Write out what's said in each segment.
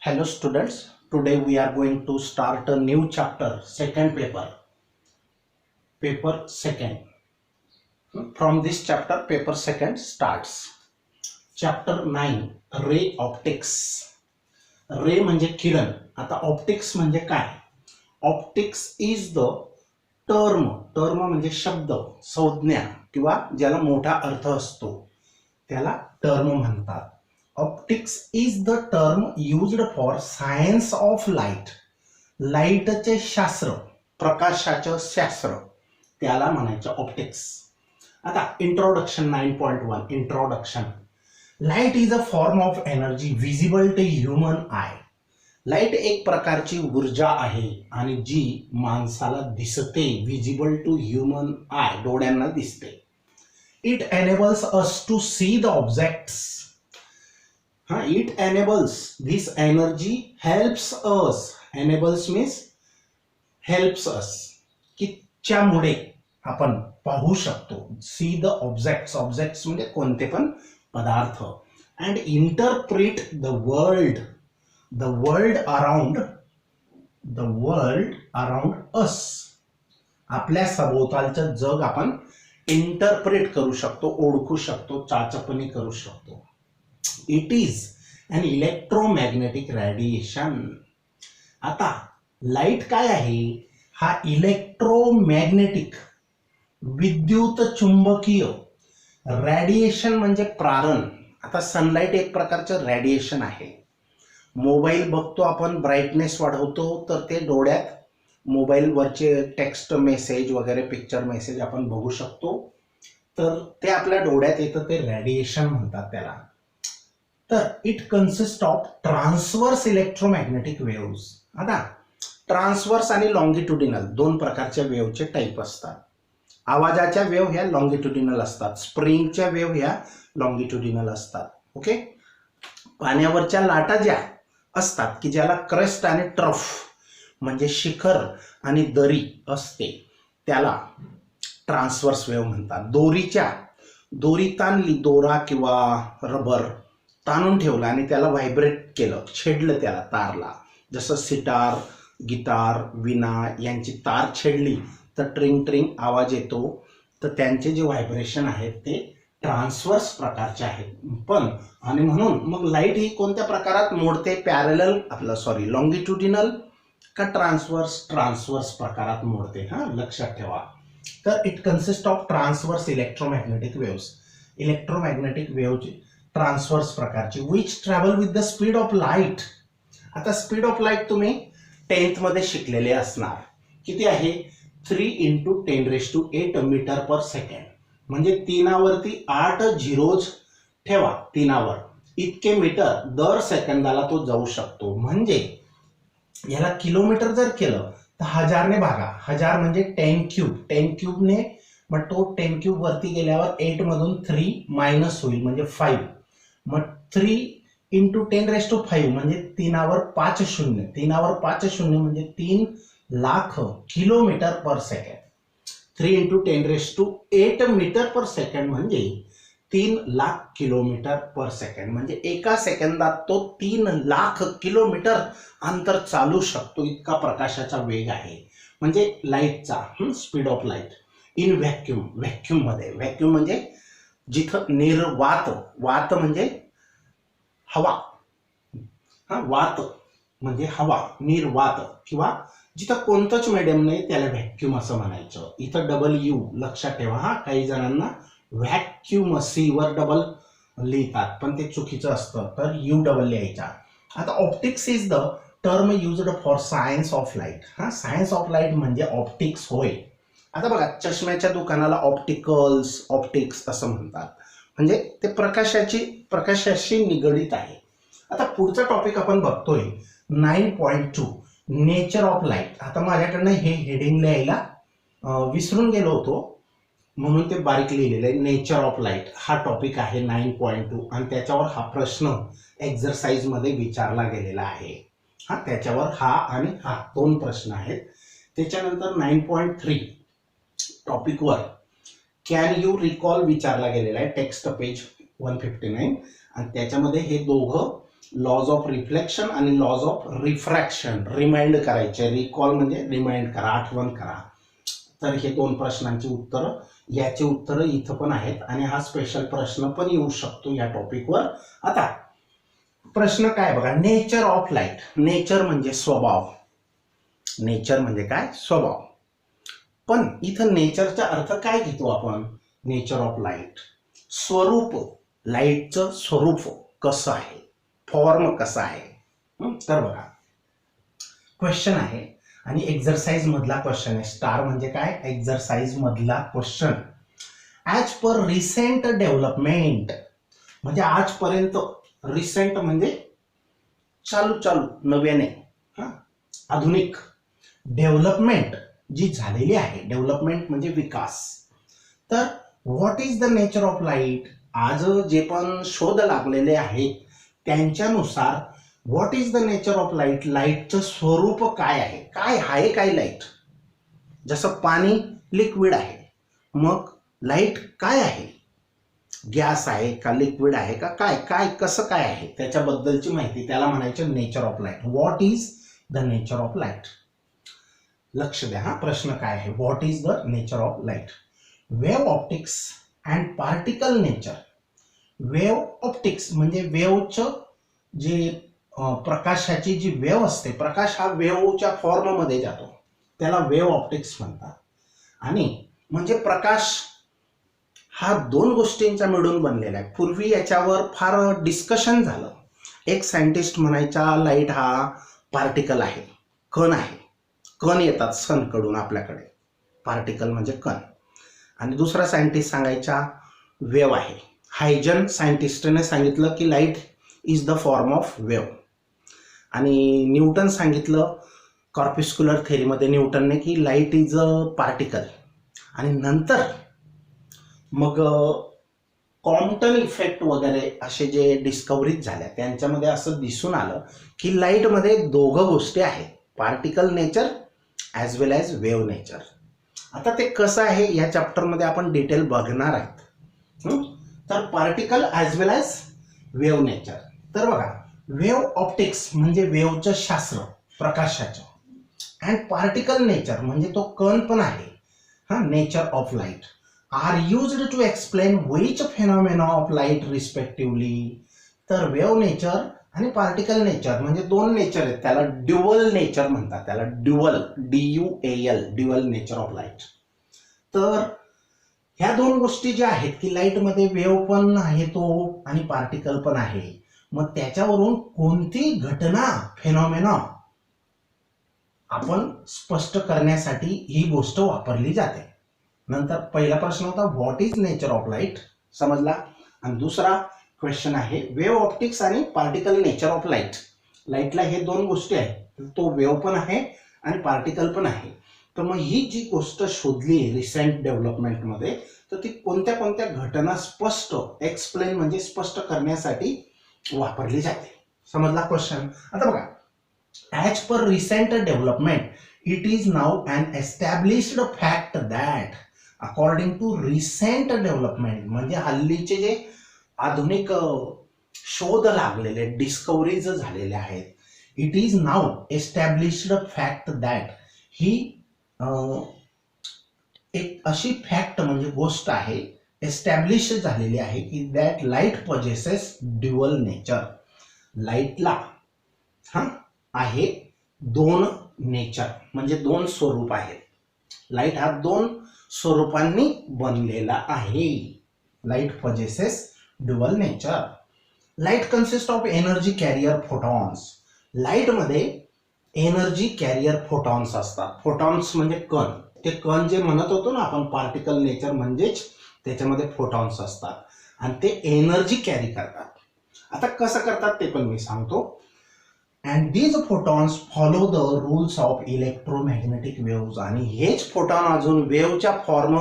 Hello students, today we are going to start a new chapter, second paper second. From this chapter, paper second starts. Chapter 9, ray optics. रे म्हणजे किरण. आता optics म्हणजे काय? Optics is the term म्हणजे शब्द, संज्ञा किंवा ज्याला मोठा अर्थ असतो त्याला टर्म म्हणतात. Optics is the term used for science of light. लाईटचे शास्त्र, प्रकाशाचे शास्त्र, त्याला म्हणायचं ऑप्टिक्स. आता introduction 9.1 introduction. Light is a form of energy visible to human eye. लाईट एक प्रकारची ऊर्जा आहे आणि जी माणसाला दिसते, विजिबल टू ह्युमन आय, डोळ्यांना दिसते. It enables us to see the objects. It enables this energy helps us. Enables means helps us, की त्यामुळे आपण पाहू शकतो. C the objects. ऑब्जेक्ट्स म्हणजे कोणते पण पदार्थ. And interpret the world around us. आपल्या सभोवतालचं जग आपण इंटरप्रेट करू शकतो, ओळखू शकतो, चाचपणी करू शकतो. It is an electromagnetic radiation. आता लाईट काय आहे? हा इलेक्ट्रोमॅग्नेटिक, विद्युत चुंबकीय. रेडिएशन म्हणजे प्रारण. आता सनलाईट एक प्रकारचं रेडिएशन आहे. मोबाईल बघतो आपण, ब्राईटनेस वाढवतो तर ते डोळ्यात मोबाईलवरचे टेक्स्ट मेसेज वगैरे, पिक्चर मेसेज आपण बघू शकतो, तर ते आपल्या डोळ्यात येतं, ते रेडिएशन म्हणतात त्याला. तर it consist of transverse electromagnetic waves. आता ट्रान्सवर्स आणि लॉंगिट्युडिनल दोन प्रकारच्या वेव्हचे टाईप असतात. आवाजाच्या वेव्ह ह्या लॉंगिट्युडिनल असतात, स्प्रिंगच्या वेव्ह ह्या लॉंगिट्युडिनल असतात. ओके. पाण्यावरच्या लाटा ज्या असतात की ज्याला क्रेस्ट आणि ट्रफ म्हणजे शिखर आणि दरी असते, त्याला ट्रान्सवर्स वेव्ह म्हणतात. दोरी ताणली, दोरा किंवा रबर ताणून ठेवला आणि त्याला व्हायब्रेट केलं, छेडलं त्याला तारला, जसं सितार, गिटार, विणा यांची तार छेडली तर ट्रिंग ट्रिंग आवाज येतो, तर त्यांचे जे व्हायब्रेशन आहेत ते ट्रान्सवर्स प्रकारचे आहेत. पण आणि म्हणून मग लाईट ही कोणत्या प्रकारात मोडते? पॅरलल लॉंगिट्युडिनल का ट्रान्सवर्स प्रकारात मोडते. लक्षात ठेवा. तर it consist of transverse electromagnetic waves. Electromagnetic wave transverse प्रकारची, which travel with the speed of light. आता स्पीड ऑफ लाईट तुम्ही 10th मध्ये शिकलेले असणार. किती आहे? 3 × 10⁸ मीटर पर सेकंड. म्हणजे 3वरती 8 झिरोज ठेवा. 3वर इतके मीटर दर सेकंदाला तो जाऊ शकतो. म्हणजे याला किलोमीटर जर केलं तर 1000ने भागा. 1000 म्हणजे 10 क्यूब. 10 क्यूबने मग तो 10 क्यूब वरती गेल्यावर 8 मधून 3 मायनस होईल म्हणजे 5. मग 3 × 10⁵ म्हणजे 3वर 5 शून्य. 3वर 5 शून्य म्हणजे 3 लाख किलोमीटर पर सेकंड. 3 × 10⁸ मीटर पर सेकंड म्हणजे 3 लाख किलोमीटर पर सेकंड. म्हणजे एका सेकंदात तो 3 लाख किलोमीटर अंतर चालू शकतो, इतका प्रकाशाचा वेग आहे. म्हणजे लाईटचा speed of light in vacuum मध्ये. व्हॅक्यूम म्हणजे जिथं निर्वात, वात म्हणजे हवा, वात म्हणजे हवा, निर्वात, किंवा जिथं कोणतंच मीडियम नाही त्याला व्हॅक्यूम असं म्हणायचं. इथं डबल यू लक्षात ठेवा. काही जणांना व्हॅक्यूम सी वर डबल लिहितात पण ते चुकीचं असतं, तर यू डबल लिहायचा. आता optics is the term used for science of light. Science of light म्हणजे ऑप्टिक्स होय. आता बघा, चष्म्याच्या दुकानाला ऑप्टिक्स असं म्हणतात. म्हणजे ते प्रकाशाशी निगडीत आहे. आता पुढचा टॉपिक आपण बघतोय 9.2 नेचर ऑफ लाईट. आता माझ्याकडनं हे हेडिंग लिहायला विसरून गेलो होतो म्हणून ते बारीक लिहिलेलं आहे. नेचर ऑफ लाईट हा टॉपिक आहे 9.2 आणि त्याच्यावर हा प्रश्न एक्झरसाइज मध्ये विचारला गेलेला आहे. त्याच्यावर हा आणि हा 2 प्रश्न आहेत. त्याच्यानंतर 9.3 टॉपिकवर कॅन यू रिकॉल विचारला गेलेला आहे, टेक्स्ट पेज 159, आणि त्याच्यामध्ये हे दोघं लॉज ऑफ रिफ्लेक्शन आणि लॉज ऑफ रिफ्रॅक्शन रिमाइंड करायचे. रिकॉल म्हणजे रिमाइंड करा, आठवण करा. तर हे 2 प्रश्नांची उत्तरं, याची उत्तरं इथं पण आहेत आणि हा स्पेशल प्रश्न पण येऊ शकतो या टॉपिकवर. आता प्रश्न काय बघा, नेचर ऑफ लाईट. नेचर म्हणजे स्वभाव. नेचर म्हणजे काय? स्वभाव. पण इथं नेचरचा अर्थ काय घेतो आपण? नेचर ऑफ लाईट, स्वरूप. लाईटचं स्वरूप कसं आहे, फॉर्म कसा आहे. तर बघा क्वेश्चन आहे आणि एक्झरसाइज मधला क्वेश्चन आहे. स्टार म्हणजे काय? एक्झरसाइज मधला question. As per recent development म्हणजे आजपर्यंत, रिसेंट म्हणजे चालू नव्याने, आधुनिक. डेव्हलपमेंट जी झालेली आहे, डेव्हलपमेंट म्हणजे विकास. तर what is the nature of light? आज जे पण शोध लागलेले आहेत त्यांच्यानुसार what is the nature of light? लाईटचं स्वरूप काय आहे? काय आहे काय लाईट? जसं पाणी लिक्विड आहे, मग लाईट काय आहे? गॅस आहे का, लिक्विड आहे का, काय कसं काय आहे त्याच्याबद्दलची माहिती, त्याला म्हणायचे nature of light. What is the nature of light? लक्ष द्या हा प्रश्न काय आहे. What is the nature of light? Wave optics and particle nature. Wave optics म्हणजे वेव्हचं जे प्रकाशाची जी वेव्ह असते, प्रकाश हा वेव्हच्या फॉर्ममध्ये जातो, त्याला वेव्ह ऑप्टिक्स म्हणतात. आणि म्हणजे प्रकाश हा 2 गोष्टींचा मिळून बनलेला आहे. पूर्वी याच्यावर फार डिस्कशन झालं. एक सायंटिस्ट म्हणायचा लाईट हा पार्टिकल आहे, कण आहे. कण येतात सनकडून आपल्याकडे, पार्टिकल म्हणजे कण. आणि दुसरा सायंटिस्ट सांगायचा वेव्ह आहे. हायजन सायंटिस्टने सांगितलं की light is the form of wave. आणि न्यूटन सांगितलं कॉर्पिस्क्युलर थेरीमध्ये न्यूटनने की लाईट इज अ पार्टिकल. आणि नंतर मग कॉम्प्टन इफेक्ट वगैरे असे जे डिस्कव्हरीज झाल्या त्यांच्यामध्ये असं दिसून आलं की लाईटमध्ये 2 गोष्टी आहेत, पार्टिकल नेचर ॲज वेल ॲज वेव्ह नेचर. आता ते कसं आहे या चॅप्टरमध्ये आपण डिटेल बघणार आहेत. तर पार्टिकल ॲज वेल ॲज वेव्ह नेचर. तर बघा, वेव्ह ऑप्टिक्स म्हणजे वेव्हचं शास्त्र, प्रकाशाचं. अँड पार्टिकल नेचर म्हणजे तो कण पण आहे. Nature of light are used to explain which phenomena of light respectively. तर वेव्ह नेचर आणि पार्टिकल नेचर म्हणजे 2 नेचर आहेत, त्याला ड्युअल नेचर म्हणतात. त्याला dual, DUAL, dual nature of light. तर ह्या 2 गोष्टी ज्या आहेत की लाईटमध्ये वेव्ह पण आहे तो आणि पार्टिकल पण आहे. मग त्याच्यावरून कोणती घटना, फेनॉमेना आपण स्पष्ट करण्यासाठी ही गोष्ट वापरली जाते. नंतर पहिला प्रश्न होता what is nature of light, समजला. आणि दुसरा क्वेश्चन आहे वेव्ह ऑप्टिक्स आणि पार्टिकल नेचर ऑफ लाईट. लाईटला हे 2 गोष्टी आहेत, तो वेव्ह पण आहे आणि पार्टिकल पण आहे. तर मग ही जी गोष्ट शोधली रिसेंट डेव्हलपमेंटमध्ये, तर ती कोणत्या कोणत्या घटना स्पष्ट एक्सप्लेन म्हणजे स्पष्ट करण्यासाठी वापरली जाते. समजला क्वेश्चन. आता बघा, as per recent development it is now an established fact that according to recent development म्हणजे हल्लीचे जे आधुनिक शोध लागलेले, डिस्कव्हरीज झालेले आहेत, it is now established fact that, ही एक अशी फॅक्ट म्हणजे गोष्ट आहे, एस्टॅब्लिश झालेली आहे की that light possesses dual nature. लाईटला आहे 2 नेचर म्हणजे 2 स्वरूप आहेत. लाईट हा 2 स्वरूपांनी बनलेला आहे. Light possesses dual nature. Light consist of energy carrier photons. लाईटमध्ये एनर्जी कॅरियर फोटॉन्स असतात. फोटॉन्स म्हणजे कण. ते कण जे म्हणत होतो ना आपण पार्टिकल नेचर म्हणजेच त्याच्यामध्ये फोटॉन्स असतात आणि ते एनर्जी कॅरी करतात. आता कसं करतात ते पण मी सांगतो. And these photons follow the rules of electromagnetic waves. आणि हेच फोटॉन अजून वेव्हच्या फॉर्म,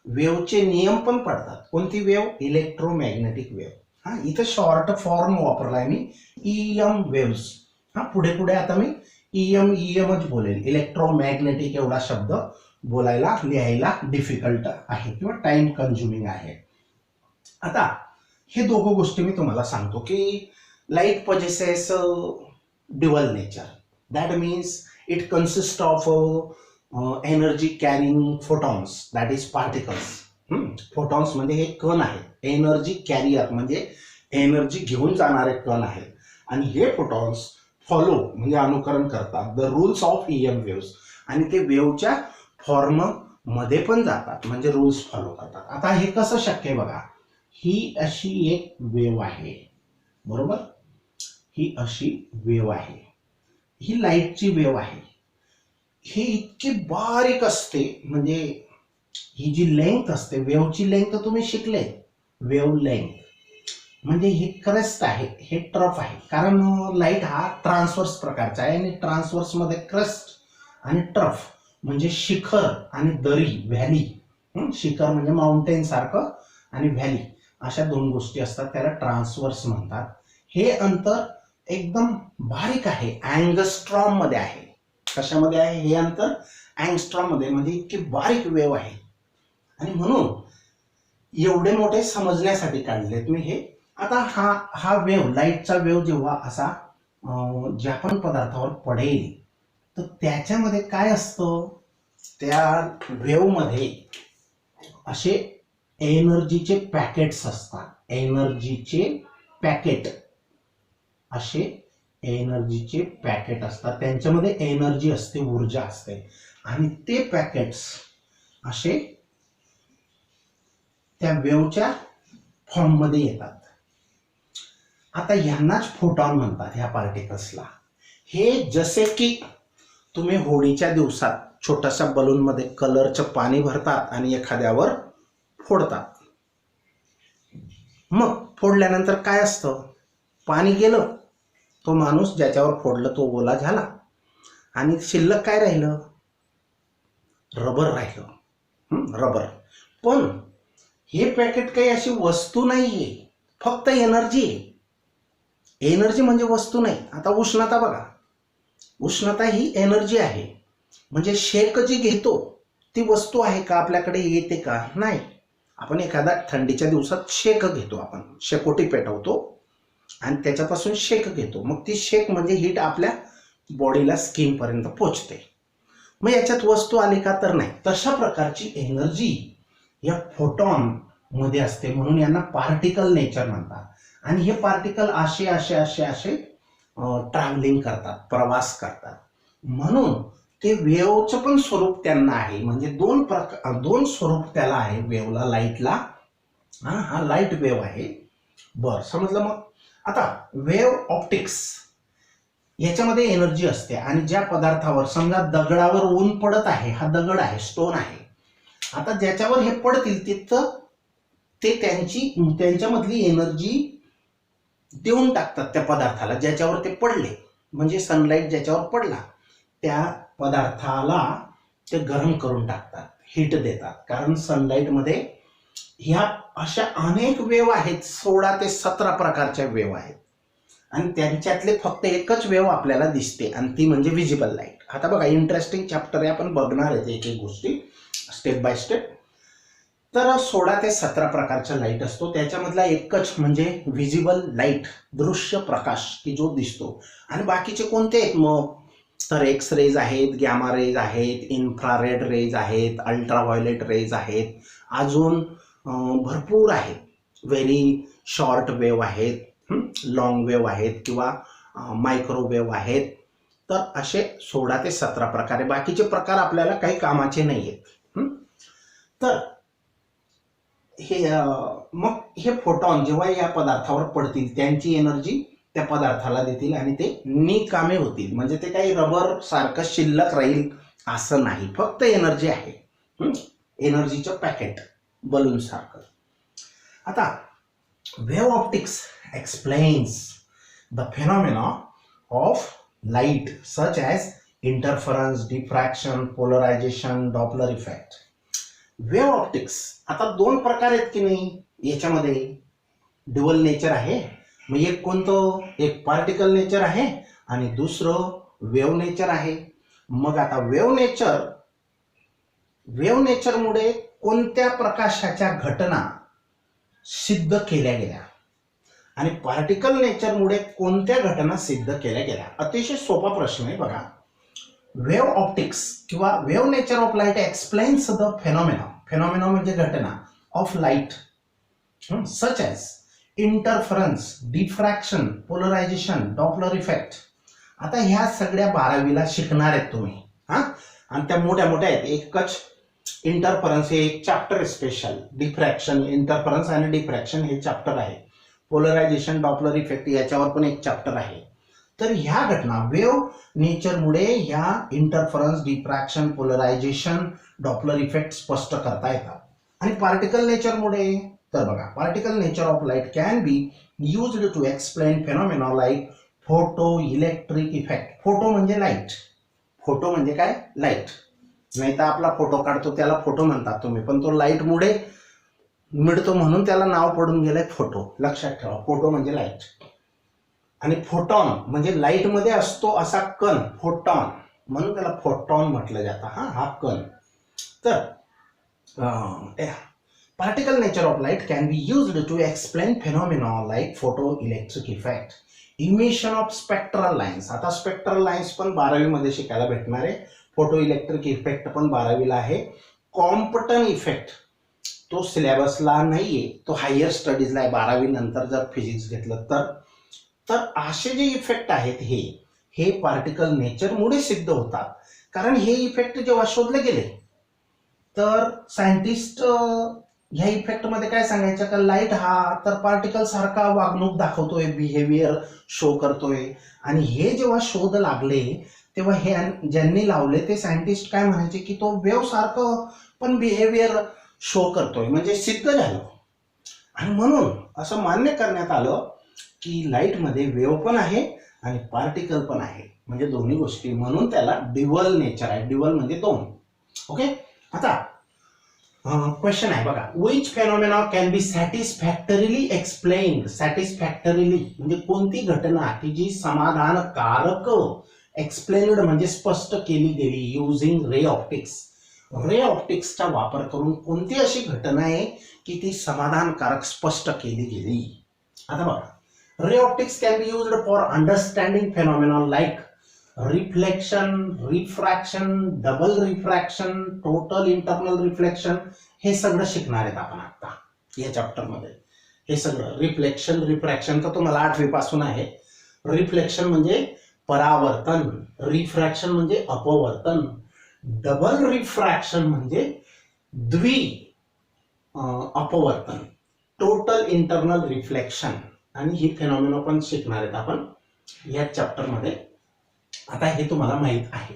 वेव्हचे नियम पण पडतात. कोणती वेव्ह? Electromagnetic wave. इथं शॉर्ट फॉर्म वापरलाय मी, EM वेव्स. पुढे पुढे आता मी EMच बोलेल. इलेक्ट्रोमॅग्नेटिक एवढा शब्द बोलायला लिहायला डिफिकल्ट आहे किंवा टाइम कन्झ्युमिंग आहे. आता हे 2 गोष्टी मी तुम्हाला सांगतो की light possesses a dual nature. That means it consists of energy carrying photons, that is particles. photons म्हणजे हे कण आहेत, एनर्जी कॅरियर म्हणजे एनर्जी घेऊन जाणारे कण आहेत, आणि हे फोटॉन्स फॉलो म्हणजे अनुकरण करतात the rules of EM waves, आणि ते वेव्हच्या फॉर्म मध्ये पण जातात म्हणजे रूल्स फॉलो करतात. आता हे कसं शक्य आहे बघा, ही अशी एक वेव्ह आहे, बरोबर, ही अशी वेव्ह आहे, ही लाईटची वेव्ह आहे, ही इतकी बारीक असते, म्हणजे ही जी लेंथ असते वेव्हची लेंथ तुम्ही शिकले, वेव्ह लेंथ म्हणजे हे क्रस्ट आहे, हे ट्रफ आहे, कारण लाईट हा ट्रान्सवर्स प्रकारचा आहे, आणि ट्रान्सवर्स मध्ये क्रस्ट आणि ट्रफ म्हणजे शिखर आणि दरी, व्हॅली. शिखर म्हणजे माउंटेन सारखं आणि व्हॅली अशा दोन गोष्टी असतात, त्याला ट्रान्सवर्स म्हणतात. हे अंतर एकदम बारीक आहे, अँगस्ट्रॉम मध्ये आहे. कशामध्ये आहे हे अंतर? अँगस्ट्रॉम मध्ये, म्हणजे इतकी बारीक वेव्ह आहे, आणि म्हणून एवढे मोठे समजण्यासाठी काढलेत मी हे. आता हा वेव्ह, लाईटचा वेव्ह जेव्हा असा ज्या पण पदार्थावर पडेल तर त्याच्यामध्ये काय असतं, त्या वेव्ह मध्ये असे एनर्जीचे पॅकेट्स असतात, एनर्जीचे पॅकेट, असे एनर्जीचे पॅकेट असतात, त्यांच्यामध्ये एनर्जी असते, ऊर्जा असते, आणि ते पॅकेट्स असे त्या वेव्हच्या फॉर्म मध्ये येतात. आता यांनाच फोटॉन म्हणतात, ह्या पार्टिकल्सला. हे जसे की तुम्ही होळीच्या दिवसात छोट्याशा बलून मध्ये कलरचं पाणी भरतात आणि एखाद्यावर फोडतात, मग फोडल्यानंतर काय असतं, पाणी गेलं, तो माणूस ज्याच्यावर फोडलं तो ओला झाला, आणि शिल्लक काय राहिलं, रबर राहिलं, रबर. पण हे पॅकेट काही अशी वस्तू नाहीये, फक्त एनर्जी आहे. एनर्जी म्हणजे वस्तू नाही. आता उष्णता बघा, उष्णता ही एनर्जी आहे, म्हणजे शेक जी घेतो ती वस्तू आहे का, आपल्याकडे येते का, नाही. आपण एखादा थंडीच्या दिवसात शेक घेतो, आपण शेकोटी पेटवतो आणि त्याच्यापासून शेक घेतो, मग ती शेक म्हणजे हीट आपल्या बॉडीला स्किन पर्यंत पोहोचते, मग याच्यात वस्तू आली का, तर नाही. तशा प्रकारची एनर्जी या फोटॉन मध्ये असते, म्हणून यांना पार्टिकल नेचर म्हणतात. आणि हे पार्टिकल असे असे असे असे ट्रॅव्हलिंग करतात, प्रवास करतात, म्हणून ते वेव्हचं पण स्वरूप त्यांना आहे, म्हणजे दोन स्वरूप त्याला आहे वेव्हला, लाईटला. हा लाईट वेव्ह आहे, बर समजलं. मग आता वेव्ह ऑप्टिक्स, याच्यामध्ये एनर्जी असते, आणि ज्या पदार्थावर, समजा दगडावर ऊन पडत आहे, हा दगड आहे, स्टोन आहे, आता ज्याच्यावर हे पडतील तिथं ते त्यांच्यामधली एनर्जी देऊन टाकतात त्या पदार्थाला, ज्याच्यावर ते पडले, म्हणजे सनलाईट ज्याच्यावर पडला त्या पदार्थाला ते गरम करून टाकतात, हीट देतात. कारण सनलाईट मध्ये ह्या अशा अनेक वेव्ह आहेत, 16 ते 17 प्रकारच्या वेव्ह आहेत, आणि त्यांच्यातले फक्त एकच वेव्ह आपल्याला दिसते, आणि ती म्हणजे विजिबल लाईट. आता बघा, इंटरेस्टिंग चॅप्टर आहे, आपण बघणार आहे एक एक गोष्टी स्टेप बाय स्टेप. तर 16 ते 17 प्रकारचा लाईट असतो, त्याच्यामधला एकच म्हणजे विजिबल लाईट, दृश्य प्रकाश की जो दिसतो. आणि बाकीचे कोणते आहेत मग, तर एक्स रेज आहेत, गॅमा रेज आहेत, इन्फ्रारेड रेज आहेत, अल्ट्राव्हायोलेट रेज आहेत, अजून भरपूर आहेत. व्हेरी शॉर्ट वेव्ह आहेत, लॉंग वेव्ह आहेत, किंवा मायक्रोवेव्ह आहेत. तर असे 16 ते 17 प्रकार आहे, बाकीचे प्रकार आपल्याला काही कामाचे नाही आहेत. तर हे मग हे फोटॉन जेव्हा या पदार्थावर पडतील त्यांची एनर्जी त्या पदार्थाला देतील, आणि ते निकामे होतील, म्हणजे ते काही रबर सारखं शिल्लक राहील असं नाही, फक्त एनर्जी आहे, एनर्जीचं पॅकेट बलून सारखं. आता wave optics explains the phenomena of light such as interference, diffraction, polarisation, Doppler effect. Wave optics आता दोन प्रकार आहेत की नाही, याच्यामध्ये ड्युअल नेचर आहे. मग एक कोणतं, एक पार्टिकल नेचर आहे आणि दुसरं वेव्ह नेचर आहे. मग आता वेव्ह नेचरमुळे कोणत्या प्रकाशाच्या घटना सिद्ध केल्या गेल्या, आणि पार्टिकल नेचरमुळे कोणत्या घटना सिद्ध केल्या गेल्या? अतिशय सोपा प्रश्न आहे बघा. वेव्ह ऑप्टिक्स किंवा wave nature of light explains the phenomena म्हणजे घटना of light such as interference, diffraction, polarisation, Doppler effect. आता ह्या सगळ्या 12वीला शिकणार आहेत तुम्ही. आणि त्या मोठ्या मोठ्या आहेत. एकच इंटरफरन्स हे एक चॅप्टर आहे स्पेशल. डिफ्रॅक्शन, इंटरफरन्स आणि डिफ्रॅक्शन हे चॅप्टर आहे. पोलरायझेशन, डॉपलर इफेक्ट याच्यावर पण एक चॅप्टर आहे. तर ह्या घटना वेव्ह नेचरमुळे ह्या interference, diffraction, polarisation, Doppler effect स्पष्ट करता येतात. आणि पार्टिकल नेचरमुळे तर बघा, particle nature of light can be used to explain phenomena like photo electric effect. Photo म्हणजे लाईट. फोटो म्हणजे काय? लाईट. नाही तर आपला फोटो काढतो त्याला फोटो म्हणतात तुम्ही, पण तो लाईटमुळे मिळतो म्हणून त्याला नाव पडून गेलंय फोटो. लक्षात ठेवा, फोटो म्हणजे लाईट. आणि फोटॉन म्हणजे लाईटमध्ये असतो असा कण, फोटॉन, म्हणून त्याला फोटॉन म्हटलं जातं. हा कण. तर particle nature of light can be used to explain phenomena like photo electric effect, emission of spectral lines. आता स्पेक्ट्रल लाईन्स पण 12वीमध्ये शिकायला भेटणार आहे. फोटो इलेक्ट्रिक इफेक्ट पण 12वीला आहे. कॉम्पटन इफेक्ट तो सिलेबसला नाहीये, तो हायर स्टडीजला आहे 12वी नंतर जर फिजिक्स घेतलं तर असे जे इफेक्ट आहेत हे पार्टिकल नेचरमुळे सिद्ध होतात. कारण हे इफेक्ट जेव्हा शोधले गेले तर सायंटिस्ट ह्या इफेक्टमध्ये काय सांगायचं का लाईट हा तर पार्टिकल सारखा वागणूक दाखवतोय, बिहेवियर शो करतोय. आणि हे जेव्हा शोध लागले तेव्हा हे ज्यांनी लावले ते सायंटिस्ट काय म्हणायचे की तो वेव्ह सारखं पण बिहेवियर शो करतोय, म्हणजे सिद्ध झालं. आणि म्हणून असं मान्य करण्यात आलं की लाईटमध्ये वेव्ह पण आहे आणि पार्टिकल पण आहे, म्हणजे दोन्ही गोष्टी. म्हणून त्याला ड्युअल नेचर आहे. ड्युअल म्हणजे दोन. ओके. आता क्वेश्चन आहे बघा, which phenomena can be satisfactorily explained. Satisfactorily म्हणजे कोणती घटना की जी समाधानकारक, एक्सप्लेन्ड म्हणजे स्पष्ट केली गेली युजिंग रे ऑप्टिक्स. रे ऑप्टिक्सचा वापर करून कोणती अशी घटना आहे की ती समाधानकारक स्पष्ट केली गेली? आता बघा, ray optics can be used for understanding phenomena like reflection, refraction, double refraction, total internal reflection. हे सगळं शिकणार आहेत आपण आता या चॅप्टरमध्ये. हे सगळं रिफ्लेक्शन, रिफ्रॅक्शन तर तुम्हाला 8वी पासून आहे. रिफ्लेक्शन म्हणजे परावर्तन, रिफ्रॅक्शन म्हणजे अपवर्तन, डबल रिफ्रॅक्शन म्हणजे अपवर्तन, टोटल इंटरनल रिफ्लेक्शन. आणि ही फेनॉमेना पण शिकणार आहेत आपण या चॅप्टरमध्ये. आता हे तुम्हाला माहित आहे.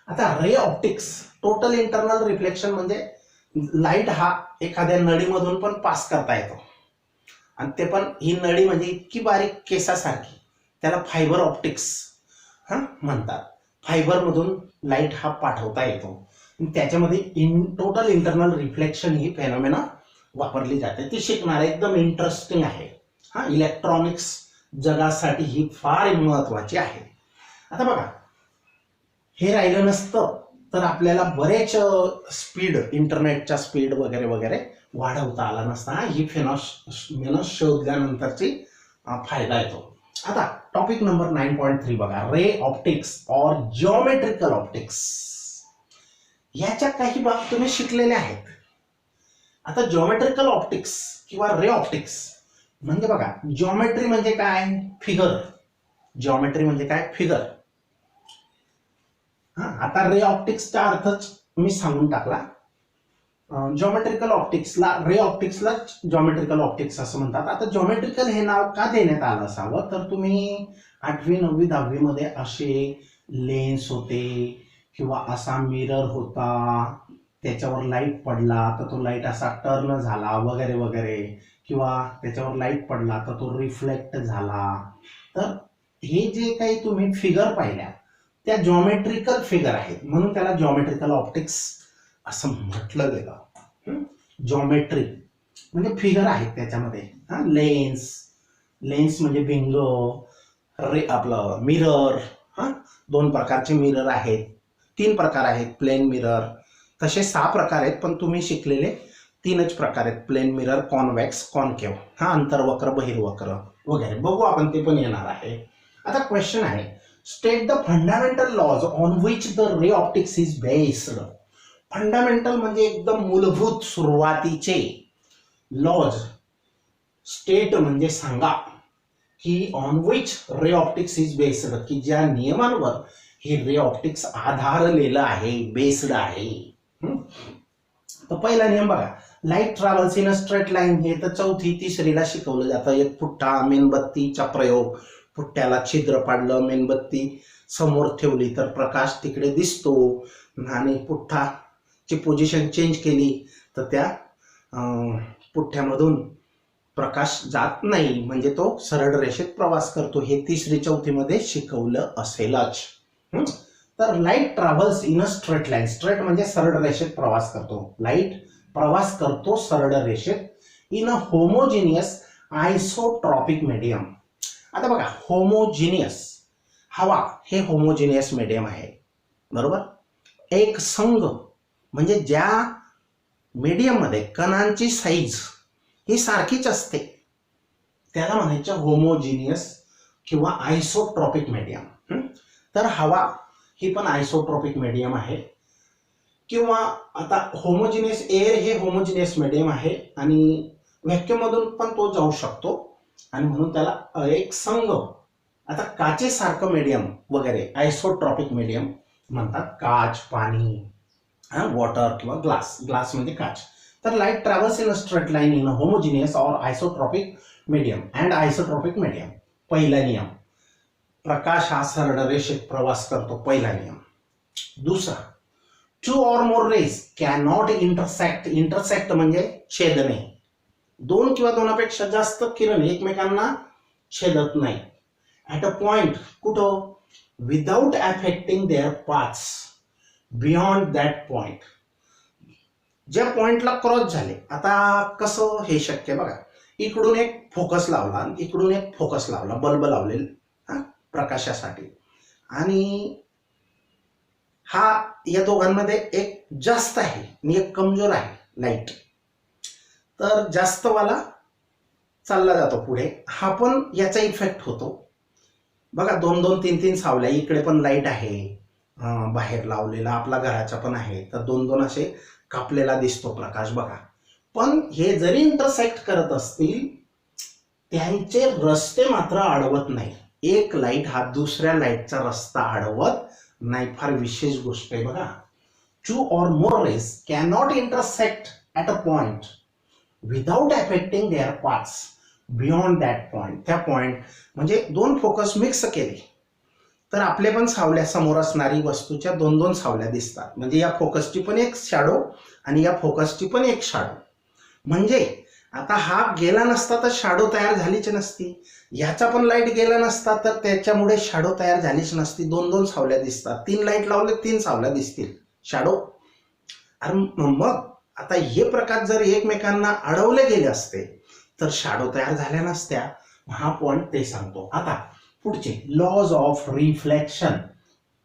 आता ray optics, total internal reflection म्हणजे लाईट हा एखाद्या नळीमधून पण पास करता येतो. आणि ते पण ही नळी म्हणजे इतकी बारीक केसासारखी, त्याला फायबर ऑप्टिक्स म्हणतात. फायबरमधून लाईट हा पाठवता येतो. त्याच्यामध्ये टोटल इंटरनल रिफ्लेक्शन ही फेनॉमेना वापरली जाते. ती शिकणार, एकदम इंटरेस्टिंग आहे. इलेक्ट्रॉनिक्स जगासाठी ही फार महत्वाची आहे. आता बघा, हे राहिलं नसतं तर आपल्याला बरेच स्पीड, इंटरनेटच्या स्पीड वगैरे वगैरे वाढवता आला नसता. ही फेनॉमेना शोधल्यानंतरची फायदा येतो. आता टॉपिक नंबर 9.3 बघा, रे ऑप्टिक्स और जिओमेट्रिकल ऑप्टिक्स. याच्या काही बाब तुम्ही शिकलेले आहेत. आता जिओमेट्रिकल ऑप्टिक्स किंवा रे ऑप्टिक्स म्हणजे बघा, जिओमेट्री म्हणजे काय? फिगर. जिओमेट्री म्हणजे काय? फिगर. आता रे ऑप्टिक्सचा अर्थच मी सांगून टाकला. जिओमेट्रिकल ऑप्टिक्सला, रे ऑप्टिक्सला जिओमेट्रिकल ऑप्टिक्स असं म्हणतात. आता जिओमेट्रिकल हे नाव का देण्यात आलं असावं तर तुम्ही 8वी 9वी 10वी मध्ये असे लेन्स होते किंवा असा मिरर होता, त्याच्यावर लाईट पडला तर तो लाईट असा टर्न झाला वगैरे वगैरे, किंवा त्याच्यावर लाईट पडला तर तो रिफ्लेक्ट झाला. तर हे जे काही तुम्ही फिगर पाहिल्या त्या जिओमेट्रिकल फिगर आहेत, म्हणून त्याला जिओमेट्रिकल ऑप्टिक्स असं म्हटलं गेलं. जिओमेट्री म्हणजे फिगर आहेत त्याच्यामध्ये. लेन्स म्हणजे भिंग, आपलं मिरर. 2 प्रकारचे मिरर आहेत, 3 प्रकार आहेत. प्लेन मिरर तसे 6 प्रकार आहेत, पण तुम्ही शिकलेले 3च प्रकार आहेत. Plane mirror, convex, concave. अंतर्वक्र, बहिर्वक्र. वगैरे बघू आपण, ते पण येणार आहे. आता क्वेश्चन आहे, state the fundamental laws on which the ray optics is based. Fundamental म्हणजे एकदम मूलभूत सुरुवातीचे, लॉज स्टेट म्हणजे सांगा, की on which ray optics is based, की ज्या नियमांवर हे रे ऑप्टिक्स आधारलेलं आहे, बेस्ड आहे. तर पहिला नियम बघा, light travels in a straight line. हे तर चौथी तिसरीला शिकवलं जातं. एक पुठ्ठा, मेणबत्तीचा प्रयोग, पुठ्ठ्याला छिद्र पाडलं, मेणबत्ती समोर ठेवली तर प्रकाश तिकडे दिसतो, आणि पुठ्ठाची पोझिशन चेंज केली तर त्या पुठ्ठ्यामधून प्रकाश जात नाही, म्हणजे तो सरळ रेषेत प्रवास करतो. हे तिसरी चौथीमध्ये शिकवलं असेलच. तर light travels in a straight line, straight म्हणजे सरळ रेषेत प्रवास करतो. लाईट प्रवास करतो सरळ रेषेत in a homogeneous isotropic medium. आता बघा, होमोजिनियस, हवा हे होमोजिनियस मीडियम आहे, बरोबर. एक संघ म्हणजे ज्या मीडियम मध्ये कणांची साईज ही सारखीच असते त्याला म्हणायचं होमोजिनियस किंवा आयसोट्रॉपिक मीडियम. तर हवा ही पण आयसोट्रॉपिक मीडियम आहे. किंवा आता होमोजिनियस एअर हे होमोजिनियस मीडियम आहे, आणि व्हॅक्यूम मधून पण तो जाऊ शकतो, आणि म्हणून त्याला एक संघ, आता काचेसारखं मीडियम वगैरे आयसोट्रॉपिक मीडियम म्हणतात. काच, पाणी, वॉटर किंवा ग्लास, ग्लास म्हणजे काच. तर light travels in a straight line in a homogeneous or isotropic medium and isotropic medium. पहिला नियम, प्रकाश हा सरळ रेषेत प्रवास करतो, पहिला नियम. दुसरा, two or more rays can not intersect. Intersect म्हणजे छेदणे, दोन किंवा दोनापेक्षा जास्त किरण एकमेकांना छेदत नाही. ॲट अ पॉइंट, कुठं, without affecting their paths beyond that point. ज्या पॉइंटला क्रॉस झाले, आता कसं हे शक्य बघा, इकडून एक फोकस लावला, इकडून एक फोकस लावला, बल्ब लावलेला प्रकाशासाठी, आणि हा या दोघांमध्ये एक जास्त आहे आणि एक कमजोर आहे लाईट, तर जास्त वाला चालला जातो पुढे, हा पण याचा इफेक्ट होतो. बघा, दोन दोन तीन तीन सावल्या, इकडे पण लाईट आहे बाहेर लावलेला, आपला घराचा पण आहे, तर दोन दोन असे कापलेला दिसतो प्रकाश बघा. पण हे जरी इंटरसेक्ट करत असतील त्यांचे रस्ते मात्र अडवत नाही. एक लाईट हा दुसऱ्या लाईटचा रस्ता अडवत नाही, फार विशेष गोष्ट आहे बघा. Two or more rays can not intersect at a point without affecting their paths beyond that point. त्या पॉइंट म्हणजे दोन फोकस मिक्स केले तर आपले पण सावल्या, समोर असणारी वस्तूच्या दोन दोन सावल्या दिसतात, म्हणजे या फोकसची पण एक शॅडो आणि या फोकसची पण एक शॅडो. म्हणजे आता हा गेला नसता तर शॅडो तयार झालीच नसती, याचा पण लाईट गेला नसता तर त्याच्यामुळे शॅडो तयार झालीच नसती. दोन दोन सावल्या दिसतात, तीन लाईट लावले तीन सावल्या दिसतील शॅडो. आणि मग आता हे प्रकाश जर एकमेकांना अडवले गेले असते तर शॅडो तयार झाल्या नसत्या. हा पॉइंट ते सांगतो. आता पुढचे, लॉज ऑफ रिफ्लेक्शन,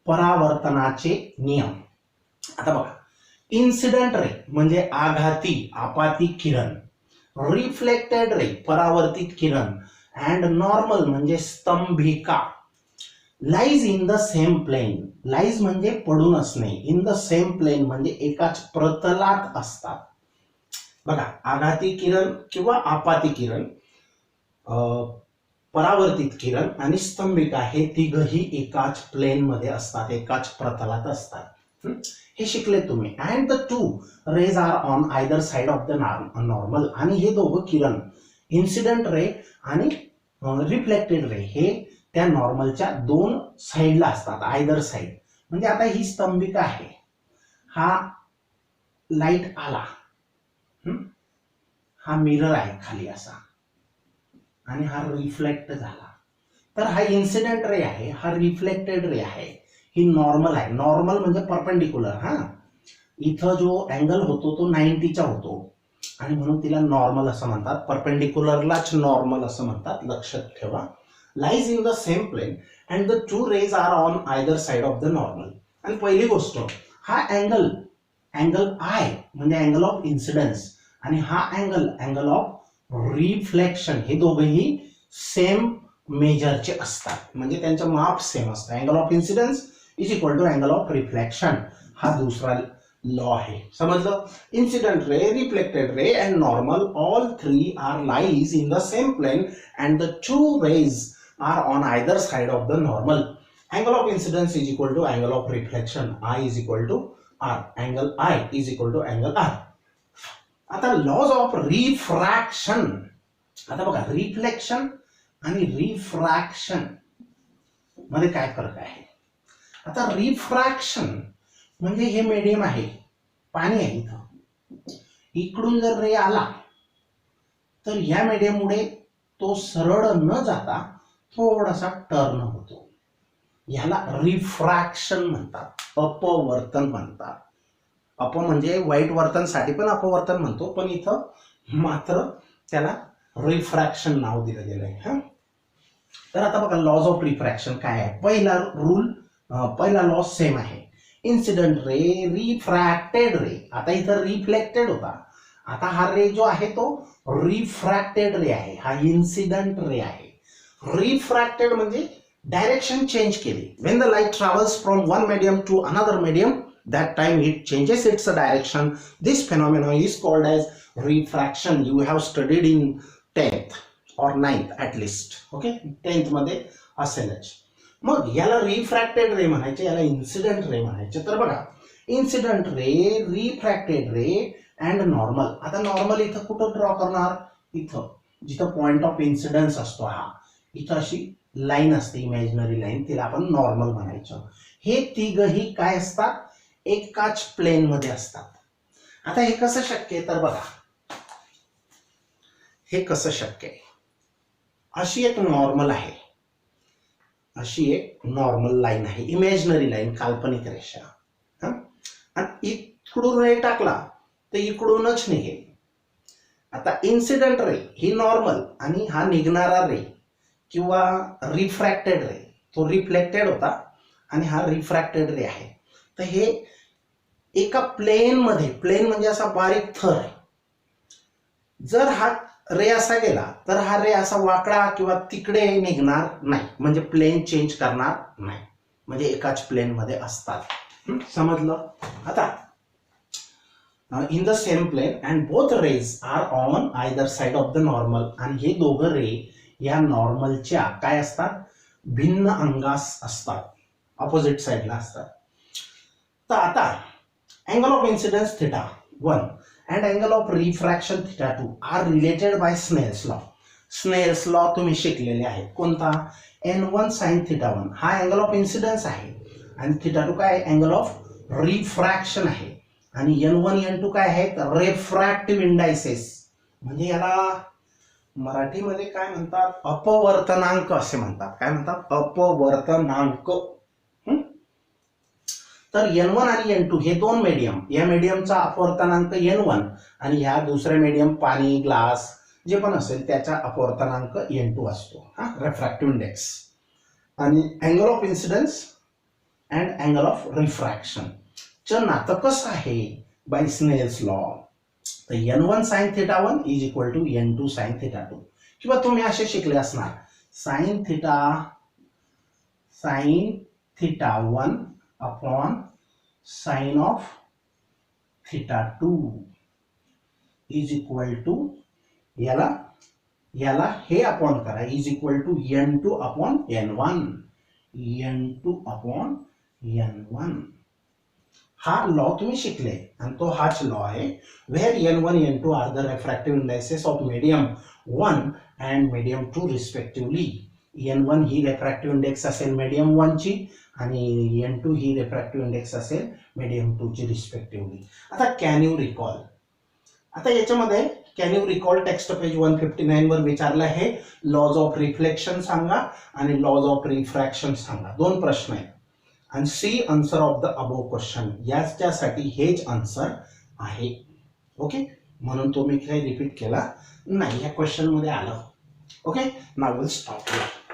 परावर्तनाचे नियम. आता बघा, इन्सिडेंट रे म्हणजे आघाती, आपाती किरण, रिफ्लेक्टेड रे परावर्तित किरण, अँड नॉर्मल म्हणजे स्तंभिका, lies in the same plane. Lies म्हणजे पडून असणे, इन द सेम प्लेन म्हणजे एकाच प्रतलात असतात. बघा, आघाती किरण किंवा आपाती किरण, परावर्तित किरण आणि स्तंभिका हे तिघही एकाच प्लेन मध्ये असतात, एकाच प्रतलात असतात. हे शिकले तुम्ही. And the two rays are on either side of the normal. आणि हे दोघं किरण, इन्सिडेंट रे आणि रिफ्लेक्टेड रे, हे त्या नॉर्मलच्या दोन साइडला असतात, आयदर साइड. म्हणजे आता ही स्तंभिका आहे, हा लाईट आला, हा मिरर आहे खाली असा, आणि हा रिफ्लेक्ट झाला, तर हा इन्सिडेंट रे आहे, हा रिफ्लेक्टेड रे आहे, ही नॉर्मल आहे. नॉर्मल म्हणजे परपेंडिक्युलर. हा, इथं जो अँगल होतो तो 90चा होतो, आणि म्हणून तिला नॉर्मल असं म्हणतात. परपेंडिक्युलरलाच नॉर्मल असं म्हणतात, लक्षात ठेवा. Lies in the same plane and the two rays are on either side of the normal. आणि पहिली गोष्ट, हा अँगल आय म्हणजे अँगल ऑफ इन्सिडन्स, आणि हा अँगल ऑफ रिफ्लेक्शन, हे दोघेही सेम मेजरचे असतात, म्हणजे त्यांचं माप सेम असतं. Angle of incidence is equal to angle of reflection, हा दुसरा लॉ आहे. समजलं? Incident ray, reflected ray and normal, all three are lies in the same plane and the two rays are on either side of the normal. Angle of incidence is equal to angle of reflection, i is equal to r, angle i is equal to angle r. आता laws of refraction, आता बघा reflection आणि refraction मध्ये काय फरक आहे. आता refraction म्हणजे हे मीडियम आहे, पाणी आहे, इथं इकडून जर रे आला तर या मीडियम मुळे तो सरळ न जाता थोडासा टर्न होतो, याला रिफ्रॅक्शन म्हणतात, अपवर्तन म्हणतात. अप म्हणजे वाईट वर्तनसाठी पण अपवर्तन म्हणतो, पण इथं मात्र त्याला रिफ्रॅक्शन नाव दिलं गेलं आहे. तर आता बघा लॉज ऑफ रिफ्रॅक्शन काय आहे. पहिला लॉ सेम आहे, इन्सिडेंट रे, रिफ्रॅक्टेड रे. आता इथं रिफ्लेक्टेड होता, आता हा रे जो आहे तो रिफ्रॅक्टेड रे आहे, हा इन्सिडेंट रे आहे. रिफ्रॅक्टेड म्हणजे डायरेक्शन चेंज केली. When the light travels from one medium to another medium, that time it changes its direction. This phenomenon is called as refraction. You have studied in 10th or 9th at least. Okay, 10th मध्ये असेलच. मग याला refracted रे म्हणायचे, याला incident ray म्हणायचे. तर बघा incident ray, refracted ray and normal. आता नॉर्मल इथं कुठं ड्रॉ करणार, इथं जिथं पॉइंट ऑफ इन्सिडन्स असतो, हा इथं अशी लाईन असते, इमॅजिनरी लाईन, तिला आपण नॉर्मल म्हणायचं. हे तिघही काय असतात, एकाच प्लेन मध्ये असतात. आता हे कसं शक्य आहे, तर बघा हे कसं शक्य आहे. अशी एक नॉर्मल आहे, अशी एक नॉर्मल लाईन आहे, इमॅजिनरी लाईन, काल्पनिक रेषा. आणि इकडून रे टाकला तर इकडूनच निघेल. आता इन्सिडेंट रे ही नॉर्मल आणि हा निघणारा रे किंवा रिफ्रॅक्टेड रे, तो रिफ्लेक्टेड होता आणि हा रिफ्रॅक्टेड रे आहे. तर हे एका प्लेन मध्ये, प्लेन म्हणजे असा बारीक थर आहे. जर हा रे असा गेला तर हा रे असा वाकडा किंवा तिकडे निघणार नाही, म्हणजे प्लेन चेंज करणार नाही, म्हणजे एकाच प्लेन मध्ये असतात. समजलं? आता in the same plane and both rays are on either side of the normal. आणि हे दोघं रे या नॉर्मलच्या काय असतात, भिन्न अंगास असतात, ऑपोजिट साइडला असतात. तर आता angle of incidence theta 1 and angle of refraction theta 2 are related by Snell's law. Snell's law तुम्ही शिकलेले आहेत. कोणता? n1 sin theta 1 हा angle of incidence आहे आणि theta 2 काय, angle of refraction आहे. आणि n1 n2 काय आहेत, refractive indices. म्हणजे याला मराठीमध्ये काय म्हणतात, अपवर्तनांक असे म्हणतात. काय म्हणतात, अपवर्तनांक. तर n1 आणि n2 हे दोन मीडियम, या मीडियमचा अपवर्तनांक n1 आणि ह्या दुसऱ्या मीडियम पाणी, ग्लास जे पण असेल त्याचा अपवर्तनांक n2 असतो, हा रिफ्रॅक्टिव्ह इंडेक्स. आणि angle of incidence and angle of refraction चं नातं कसं आहे बाय स्नेल्स लॉ. तर n1 sin theta 1 is equal to n2 sin theta 2. किंवा तुम्ही असे शिकले असणार, sin theta 1 upon sine of theta 2 is equal to, याला हे अपॉन करा, is equal to n2 upon n1, n2 upon n1. हा लॉ तुम्ही शिकले आणि तो हाच लॉ आहे. Where n1 n2 are the refractive indices of medium 1 and medium 2 respectively. n1 ही रिफ्रॅक्टिव्ह इंडेक्स असेल मीडियम 1 ची आणि n2 ही रिफ्रॅक्टिव्ह इंडेक्स असेल मीडियम 2 ची रिस्पेक्टिव्हली. आता कॅन यू रिकॉल, आता याच्यामध्ये can you recall text page 159 वर विचारलं आहे. लॉज ऑफ रिफ्लेक्शन सांगा आणि लॉज ऑफ रिफ्रॅक्शन सांगा, दोन प्रश्न आहेत. आणि see answer of the above question, याच्यासाठी हेच आन्सर आहे. ओके, म्हणून तो मी काही रिपीट केला नाही, या क्वेश्चन मध्ये आलं. Okay, now will stop here.